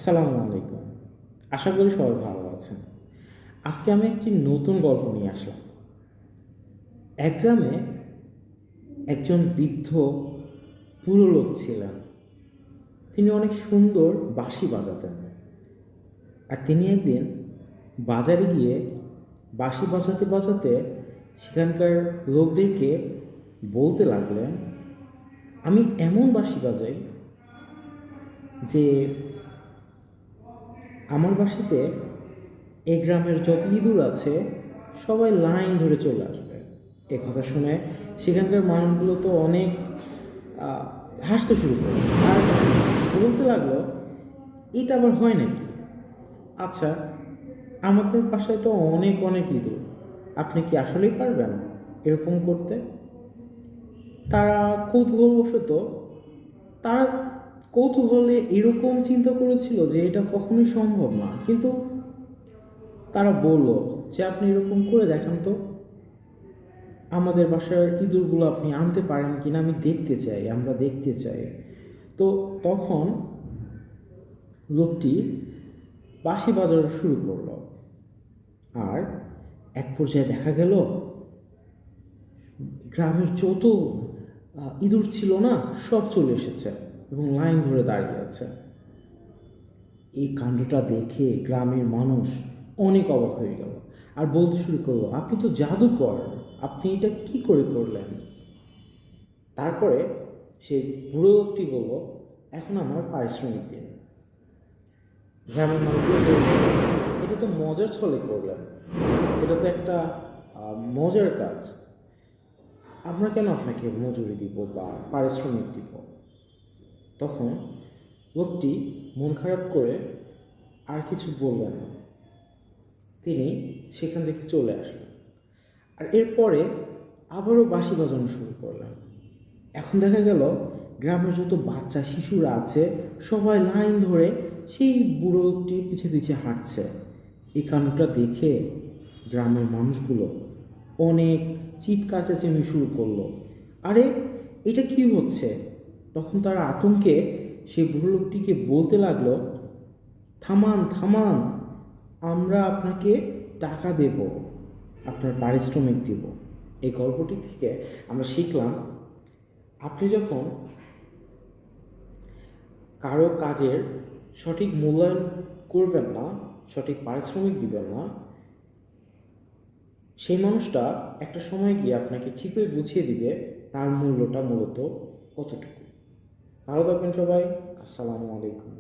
আসসালামু আলাইকুম। আশা করি সবাই ভালো আছেন। আজকে আমি একটি নতুন গল্প নিয়ে আসলাম। এক গ্রামে একজন বৃদ্ধ বুড়ো লোক ছিলেন। তিনি অনেক সুন্দর বাঁশি বাজাতেন। আর তিনি একদিন বাজারে গিয়ে বাঁশি বাজাতে বাজাতে সেখানকার লোকদেরকে বলতে লাগলেন, আমি এমন বাঁশি বাজাই যে আমার বাঁশিতে এই গ্রামের যত ইঁদুর আছে সবাই লাইন ধরে চলে আসবে। এ কথা শুনে সেখানকার মানুষগুলো তো অনেক হাসতে শুরু করলো আর বলতে লাগলো, এটা আবার হয় নাকি? আচ্ছা, আমাদের বাসায় তো অনেক অনেক ইঁদুর, আপনি কি আসলেই পারবেন এরকম করতে? তারা কৌতূহলবশত তারা কৌতূহলে এরকম চিন্তা করেছিল যে এটা কখনোই সম্ভব না, কিন্তু তারা বলল যে আপনি এরকম করে দেখান তো, আমাদের বাসার ইঁদুরগুলো আপনি আনতে পারেন কিনা আমি দেখতে চাই, আমরা দেখতে চাই। তো তখন লোকটি বাঁশি বাজানো শুরু করলো। আর এক পর্যায়ে দেখা গেল গ্রামের যত ইঁদুর ছিল না সব চলে এসেছে এবং লাইন ধরে দাঁড়িয়ে আছে। এই কাণ্ডটা দেখে গ্রামের মানুষ অনেক অবাক হয়ে গেল আর বলতে শুরু করলো, আপনি তো জাদুকর, আপনি এটা কি করে করলেন? তারপরে সেই বুড়ো লোকটি বলল, এখন আমার পারিশ্রমিক দিন। গ্রামের মানুষগুলো বলল, এটা তো মজার ছলে করলেন, এটা তো একটা মজার কাজ, আমরা কেন আপনাকে মজুরি দিব বা পারিশ্রমিক দিব? তখন লোকটি মন খারাপ করে আর কিছু বললেন না, তিনি সেখান থেকে চলে আসলেন। আর এরপরে আবারও বাঁশি বাজানো শুরু করলেন। এখন দেখা গেল গ্রামের যত বাচ্চা শিশুরা আছে সবাই লাইন ধরে সেই বুড়ো লোকটির পিছে পিছে হাঁটছে। এই কাণ্ডটা দেখে গ্রামের মানুষগুলো অনেক চিৎকার চেঁচামেচি শুরু করলো, আরে এটা কি হচ্ছে? তখন তারা আতঙ্কে সেই বুড়ো লোকটিকে বলতে লাগলো, থামান থামান, আমরা আপনাকে টাকা দেব, আপনার পারিশ্রমিক দেব। এই গল্পটি থেকে আমরা শিখলাম, আপনি যখন কারো কাজের সঠিক মূল্যায়ন করবেন না, সঠিক পারিশ্রমিক দিবেন না, সেই মানুষটা একটা সময় গিয়ে আপনাকে ঠিকই বুঝিয়ে দিবে তার মূল্যটা মূলত কতটুকু। ভালো থাকবেন সবাই। আসসালামু আলাইকুম।